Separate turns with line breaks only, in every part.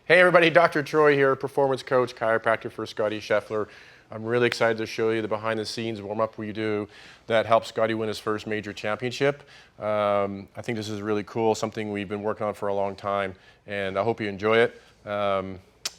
Hey everybody, Dr. Troy here, performance coach, chiropractor for Scottie Scheffler. I'm really excited to show you the behind the scenes warm-up we do that helped Scottie win his first major championship. I think this is really cool, something we've been working on for a long time, and I hope you enjoy it.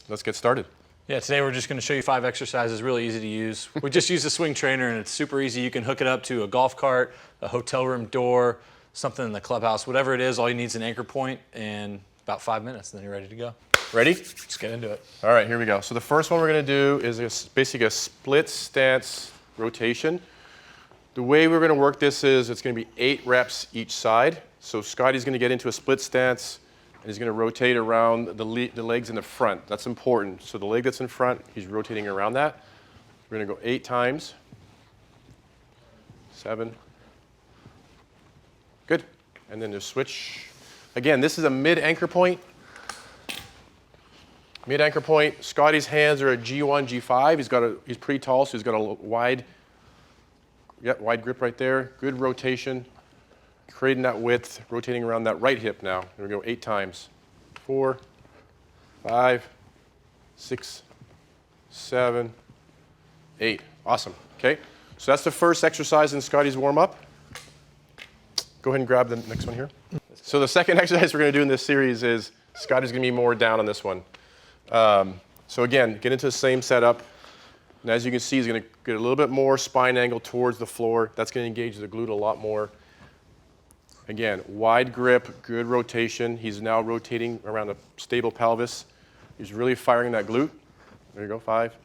Let's get started.
Yeah, today we're just going to show you 5 exercises, really easy to use. We just use a swing trainer and it's super easy. You can hook it up to a golf cart, a hotel room door, something in the clubhouse, whatever it is. All you need is an anchor point and about 5 minutes, and then you're ready to go.
Ready?
Let's get into it.
All right, here we go. So the first one we're going to do is basically a split stance rotation. The way we're going to work this is it's going to be 8 reps each side. So Scottie's going to get into a split stance and he's going to rotate around the legs in the front. That's important. So the leg that's in front, he's rotating around that. We're going to go 8 times. 7. Good. And then just switch. Again, this is a mid-anchor point. Mid-anchor point, Scottie's hands are at G1, G5. He's pretty tall, so he's got a wide grip right there. Good rotation, creating that width, rotating around that right hip now. Here we go, 8 times. 4, 5, 6, 7, 8. Awesome, okay? So that's the first exercise in Scottie's warm-up. Go ahead and grab the next one here. So the second exercise we're gonna do in this series is Scottie's gonna be more down on this one. So again, get into the same setup, and as you can see, he's going to get a little bit more spine angle towards the floor. That's going to engage the glute a lot more. Again, wide grip, good rotation. He's now rotating around a stable pelvis. He's really firing that glute. There you go, 5,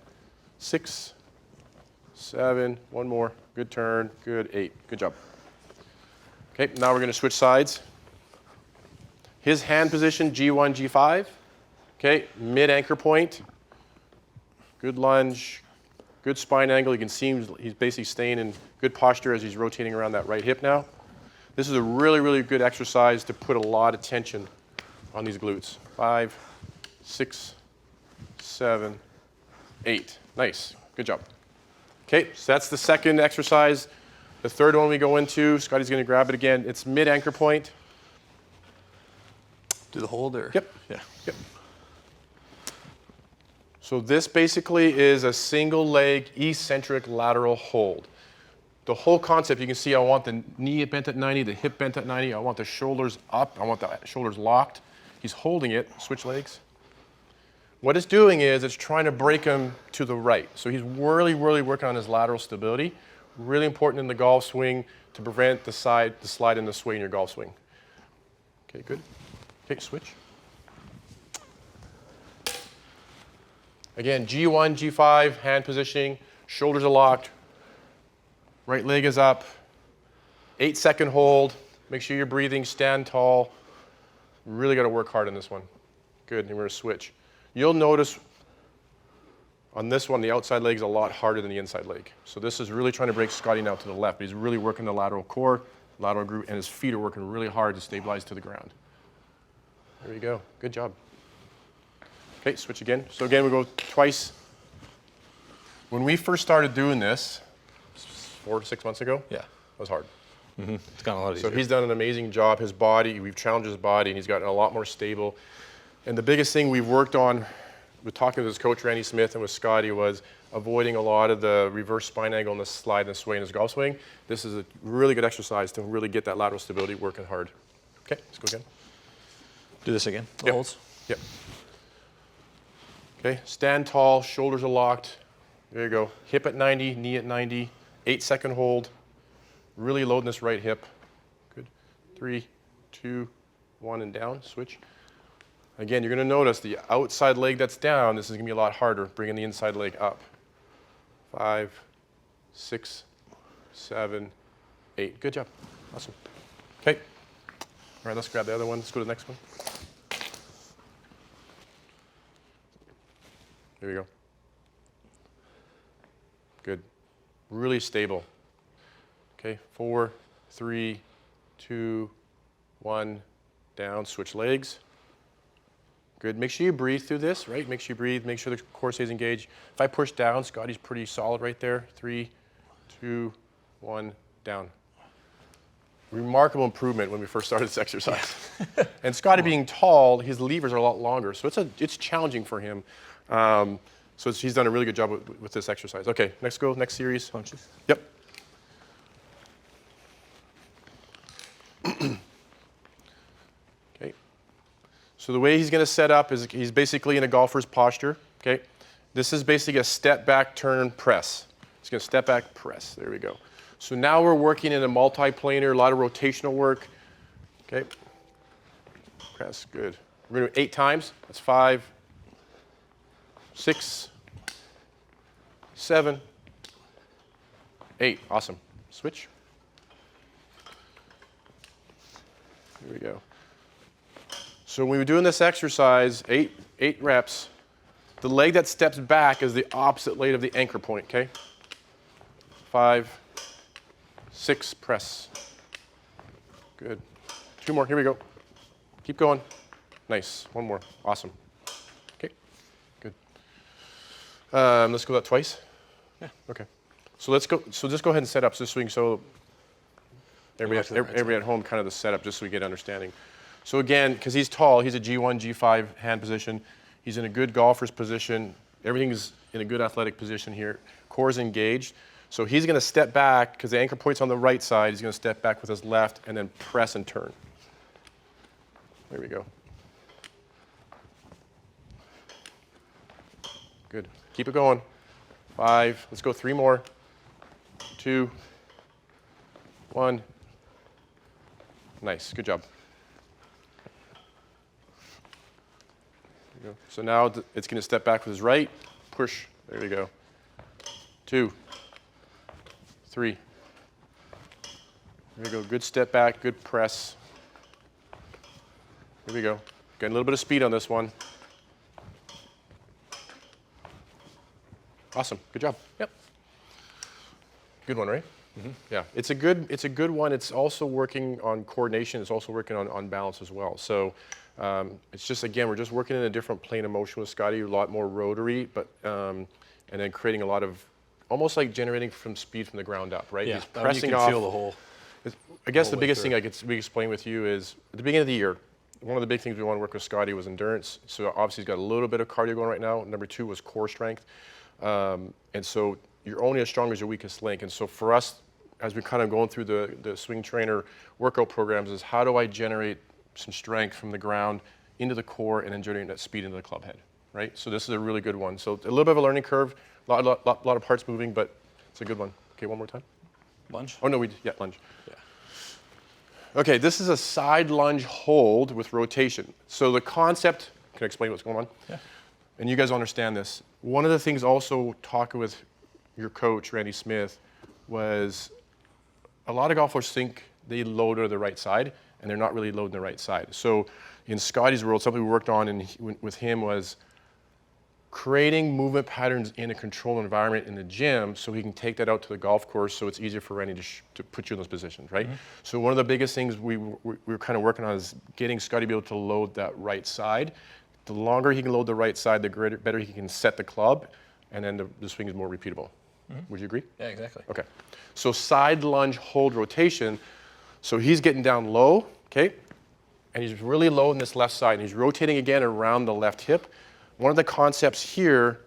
6, 7, one more, good turn, good, 8, good job. Okay, now we're going to switch sides. His hand position, G1, G5. Okay, mid-anchor point, good lunge, good spine angle. You can see he's basically staying in good posture as he's rotating around that right hip now. This is a really, really good exercise to put a lot of tension on these glutes. 5, 6, 7, 8. Nice, good job. Okay, so that's the second exercise. The third one we go into, Scottie's gonna grab it again. It's mid-anchor point.
Do the hold or?
Yep.
Yeah.
Yep. So this basically is a single leg eccentric lateral hold. The whole concept, you can see I want the knee bent at 90, the hip bent at 90, I want the shoulders up, I want the shoulders locked. He's holding it, switch legs. What it's doing is it's trying to break him to the right. So he's really, really working on his lateral stability. Really important in the golf swing to prevent the slide and the sway in your golf swing. Okay, good. Okay, switch. Again, G1, G5, hand positioning, shoulders are locked, right leg is up, 8-second hold, make sure you're breathing, stand tall. Really got to work hard on this one. Good, and we're going to switch. You'll notice on this one, the outside leg is a lot harder than the inside leg. So this is really trying to break Scottie now to the left, but he's really working the lateral core, lateral glute, and his feet are working really hard to stabilize to the ground. There you go, good job. Okay, switch again. So again, we go twice. When we first started doing this, 4 to 6 months ago,
Yeah.
it was hard.
Mm-hmm. It's gotten a lot easier.
So he's done an amazing job. His body, we've challenged his body, and he's gotten a lot more stable. And the biggest thing we've worked on with talking to his coach, Randy Smith, and with Scottie was avoiding a lot of the reverse spine angle and the slide and the sway in his golf swing. This is a really good exercise to really get that lateral stability working hard. Okay, let's go again.
Do this again, the
Yep.
holds.
Yep. Okay, stand tall, shoulders are locked. There you go. Hip at 90, knee at 90, 8-second hold. Really loading this right hip. Good. 3, 2, 1, and down. Switch. Again, you're going to notice the outside leg that's down, this is going to be a lot harder, bringing the inside leg up. 5, 6, 7, 8. Good job. Awesome. Okay. All right, let's grab the other one. Let's go to the next one. Here we go. Good. Really stable. Okay, 4, 3, 2, 1, down, switch legs. Good, make sure you breathe through this, right? Make sure you breathe, make sure the core stays engaged. If I push down, Scottie's pretty solid right there. 3, 2, 1, down. remarkable improvement when we first started this exercise. And Scottie being tall, his levers are a lot longer, so it's challenging for him. He's done a really good job with this exercise. Okay, next series.
Punches.
Yep. Okay. So the way he's going to set up is he's basically in a golfer's posture. Okay. This is basically a step back, turn, press. He's going to step back, press. There we go. So now we're working in a multi-planar, a lot of rotational work. Okay. Press, good. We're going to do 8 times. That's 5, 6, 7, 8. Awesome. Switch. Here we go. So when we're doing this exercise, 8 reps, the leg that steps back is the opposite leg of the anchor point, okay? 5, 6, press. Good. 2 more, here we go. Keep going. Nice, 1 more, awesome. Okay, good. Let's go that twice.
Yeah.
Okay. So let's go, so just go ahead and set up this swing so everybody at home kind of the setup just so we get understanding. So again, because he's tall, he's a G1, G5 hand position. He's in a good golfer's position. Everything's in a good athletic position here. Core's engaged. So he's going to step back because the anchor point's on the right side. He's going to step back with his left and then press and turn. There we go. Good. Keep it going. 5. Let's go 3 more. 2. 1. Nice. Good job. There you go. So now it's going to step back with his right. Push. There you go. 2. 3. There you go. Good step back. Good press. Here we go. Getting a little bit of speed on this one. Awesome. Good job. Yep. Good one, right? Mm-hmm. Yeah. It's a good one. It's also working on coordination. It's also working on balance as well. So it's just, again, we're just working in a different plane of motion with Scottie, a lot more rotary, but and then creating a lot of, almost like generating from speed from the ground up, right?
Yeah.
He's pressing
you can
off.
feel the whole.
I guess the
way
biggest
through.
thing I could explain with you is at the beginning of the year, one of the big things we want to work with Scottie was endurance. So obviously he's got a little bit of cardio going right now. Number 2 was core strength. And so you're only as strong as your weakest link. And so for us, as we're kind of going through the swing trainer workout programs, is how do I generate some strength from the ground into the core and then generate that speed into the club head, right? So this is a really good one. So a little bit of a learning curve, a lot of parts moving, but it's a good one. Okay, one more time.
Lunge?
Oh, no, yeah, lunge.
Yeah.
Okay, this is a side lunge hold with rotation. So the concept, can I explain what's going on?
Yeah.
And you guys understand this. One of the things also talking with your coach, Randy Smith, was a lot of golfers think they load to the right side, and they're not really loading the right side. So in Scottie's world, something we worked on with him was creating movement patterns in a controlled environment in the gym so he can take that out to the golf course so it's easier for Randy to put you in those positions, right? Mm-hmm. So one of the biggest things we were kind of working on is getting Scottie to be able to load that right side. The longer he can load the right side, the better he can set the club, and then the swing is more repeatable. Mm-hmm. Would you agree?
Yeah, exactly.
Okay. So side lunge hold rotation. So he's getting down low, okay? And he's really low in this left side, and he's rotating again around the left hip. One of the concepts here,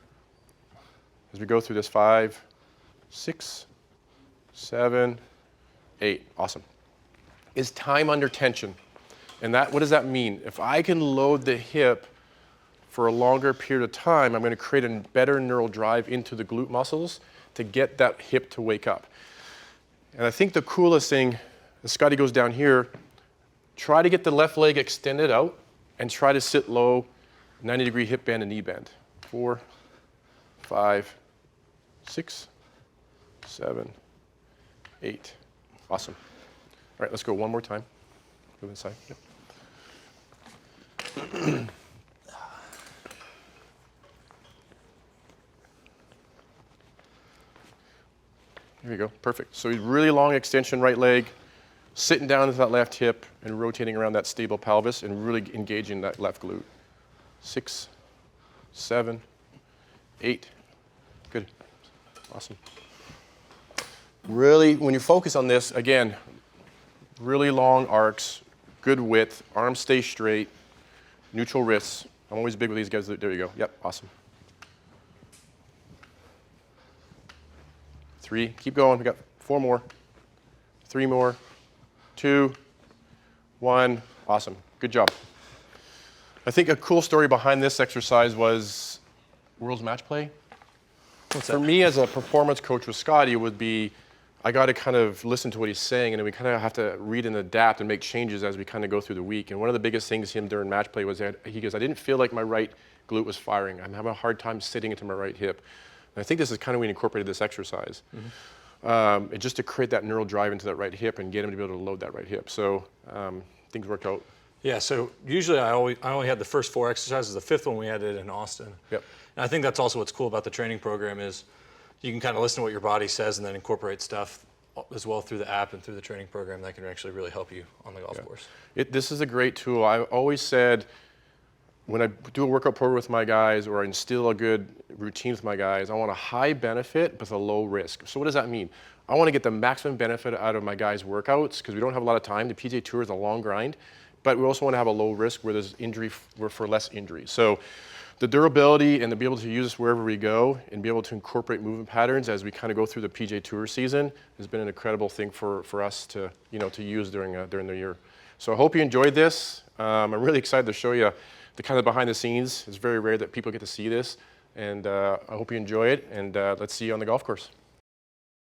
as we go through this, 5, 6, 7, 8, awesome, is time under tension. And what does that mean? If I can load the hip for a longer period of time, I'm going to create a better neural drive into the glute muscles to get that hip to wake up. And I think the coolest thing, as Scottie goes down here, try to get the left leg extended out and try to sit low, 90-degree hip bend and knee bend. 4, 5, 6, 7, 8. Awesome. All right, let's go one more time. Move inside. Yep. Here we go. Perfect. So really long extension right leg, sitting down into that left hip and rotating around that stable pelvis and really engaging that left glute. 6, 7, 8. Good. Awesome. Really, when you focus on this, again, really long arcs, good width, arms stay straight, neutral wrists. I'm always big with these guys. There you go. Yep, awesome. 3, keep going. We got 4 more, 3 more, 2, 1, awesome. Good job. I think a cool story behind this exercise was World's Match Play. For me as a performance coach with Scottie would be, I got to kind of listen to what he's saying, and then we kind of have to read and adapt and make changes as we kind of go through the week. And one of the biggest things him during match play was that he goes, I didn't feel like my right glute was firing. I'm having a hard time sitting into my right hip. And I think this is kind of when we incorporated this exercise. And just to create that neural drive into that right hip and get him to be able to load that right hip. So things worked out.
Yeah, so usually I only had the first 4 exercises. The 5th one we had it in Austin.
Yep.
And I think that's also what's cool about the training program is you can kind of listen to what your body says and then incorporate stuff as well through the app and through the training program that can actually really help you on the golf course.
This is a great tool. I've always said when I do a workout program with my guys or I instill a good routine with my guys, I want a high benefit but a low risk. So what does that mean? I want to get the maximum benefit out of my guys' workouts because we don't have a lot of time. The PGA Tour is a long grind, but we also want to have a low risk where there's injury, for less injury. So the durability and to be able to use this wherever we go and be able to incorporate movement patterns as we kind of go through the PGA Tour season has been an incredible thing for us to, to use during the year. So I hope you enjoyed this. I'm really excited to show you the kind of behind the scenes. It's very rare that people get to see this, and I hope you enjoy it, and let's see you on the golf course.